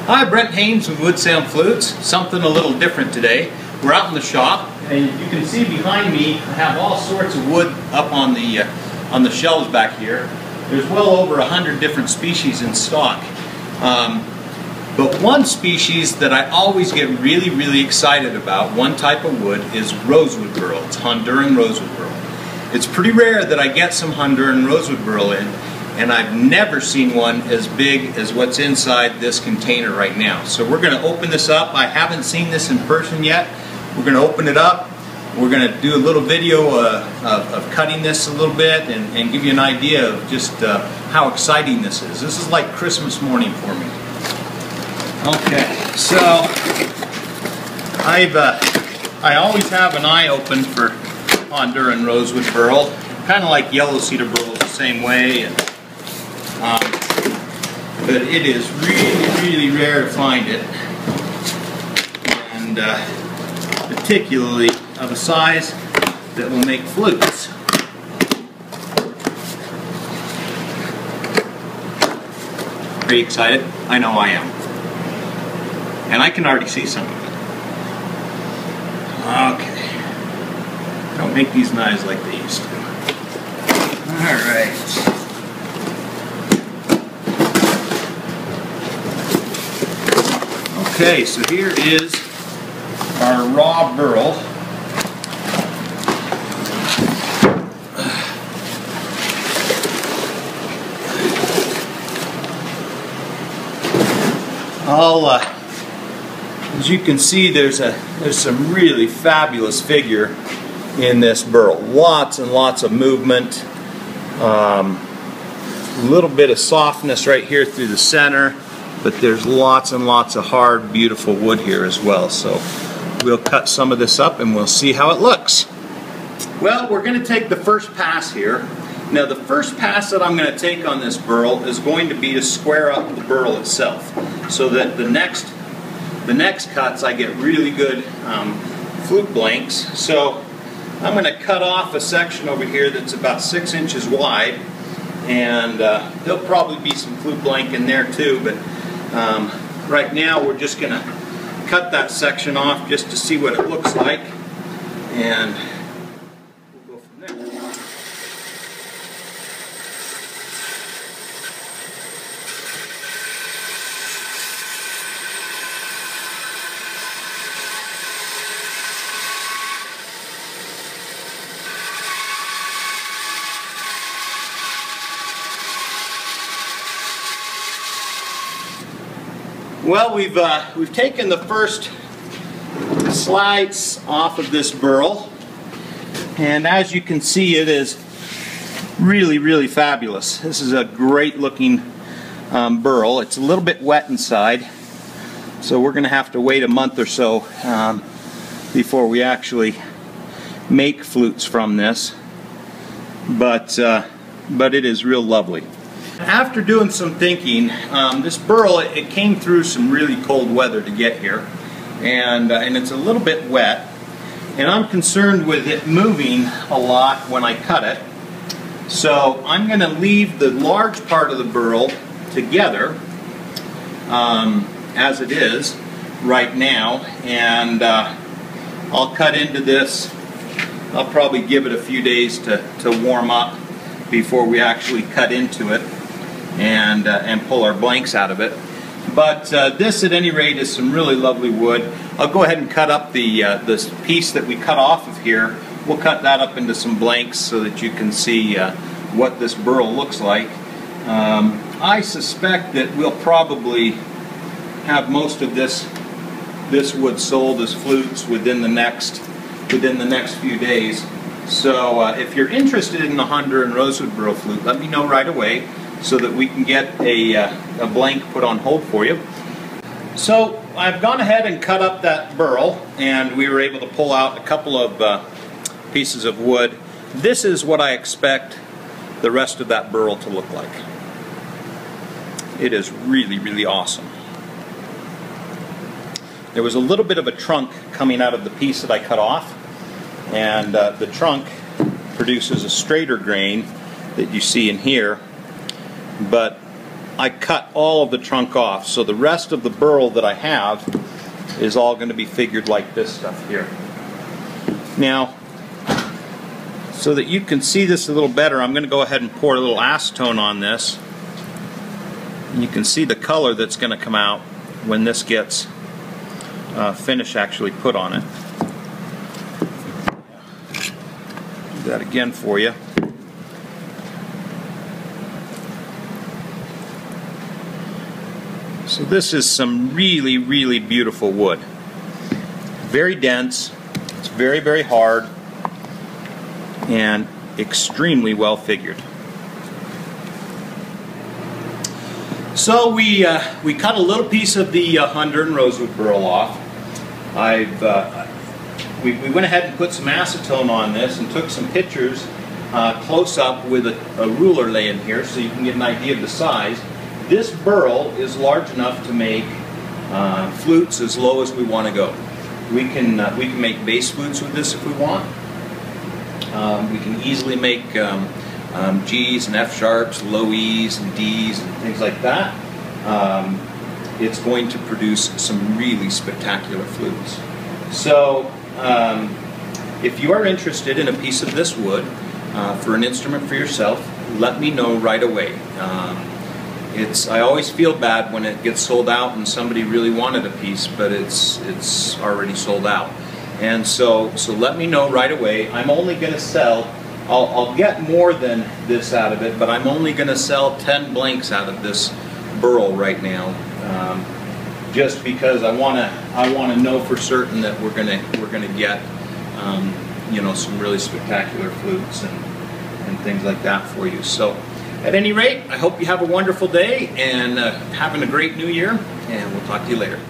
Hi, Brent Haynes with Wood Sound Flutes. Something a little different today. We're out in the shop, and you can see behind me I have all sorts of wood up on the shelves back here. There's well over 100 different species in stock. But one species that I always get really excited about, one type of wood, is rosewood burl. It's Honduran rosewood burl. It's pretty rare that I get some Honduran rosewood burl in, and I've never seen one as big as what's inside this container right now. So we're going to open this up. I haven't seen this in person yet. We're going to open it up. We're going to do a little video of cutting this a little bit and give you an idea of just how exciting this is. This is like Christmas morning for me. Okay, so I always have an eye open for Honduran rosewood burl, kind of like yellow cedar burl the same way. But it is really rare to find it, and particularly of a size that will make flutes. Are you excited? I know I am. And I can already see some of it. Okay. Don't make these knives like they used to. Alright. Okay, so here is our raw burl. As you can see, there's some really fabulous figure in this burl. Lots and lots of movement. A little bit of softness right here through the center. But there's lots and lots of hard, beautiful wood here as well. So we'll cut some of this up and we'll see how it looks. Well, we're going to take the first pass here. Now the first pass that I'm going to take on this burl is going to be to square up the burl itself, so that the next cuts I get really good flute blanks. So I'm going to cut off a section over here that's about 6 inches wide, and there'll probably be some flute blank in there too, but right now we're just going to cut that section off just to see what it looks like, and we'll go from there. Well, we've taken the first slides off of this burl, and as you can see, it is really fabulous. This is a great looking burl. It's a little bit wet inside, so we're going to have to wait a month or so before we actually make flutes from this. But it is real lovely. After doing some thinking, this burl, it came through some really cold weather to get here, and it's a little bit wet, and I'm concerned with it moving a lot when I cut it. So I'm going to leave the large part of the burl together as it is right now, and I'll cut into this. I'll probably give it a few days to warm up before we actually cut into it and pull our blanks out of it. But this, at any rate, is some really lovely wood. I'll go ahead and cut up this piece that we cut off of here. We'll cut that up into some blanks so that you can see what this burl looks like. I suspect that we'll probably have most of this wood sold as flutes within the next few days. So if you're interested in the Honduran rosewood burl flute, let me know right away, so that we can get a blank put on hold for you. So I've gone ahead and cut up that burl, and we were able to pull out a couple of pieces of wood. This is what I expect the rest of that burl to look like. It is really awesome. There was a little bit of a trunk coming out of the piece that I cut off, and the trunk produces a straighter grain that you see in here, but I cut all of the trunk off, so the rest of the burl that I have is all going to be figured like this stuff here. Now, so that you can see this a little better, I'm going to go ahead and pour a little acetone on this. And you can see the color that's going to come out when this gets finish actually put on it. Do that again for you. So this is some really, really beautiful wood. Very dense, it's very, very hard, and extremely well figured. So we cut a little piece of the Honduran rosewood burl off. We went ahead and put some acetone on this and took some pictures close up with a ruler laying here so you can get an idea of the size. This burl is large enough to make flutes as low as we want to go. We can make bass flutes with this if we want. We can easily make G's and F sharps, low E's and D's and things like that. It's going to produce some really spectacular flutes. So if you are interested in a piece of this wood for an instrument for yourself, let me know right away. I always feel bad when it gets sold out and somebody really wanted a piece, but it's already sold out. And so let me know right away. I'm only going to sell, I'll get more than this out of it, but I'm only going to sell 10 blanks out of this burl right now, just because I want to know for certain that we're gonna get you know, some really spectacular flutes and things like that for you. So at any rate, I hope you have a wonderful day and having a great new year, and we'll talk to you later.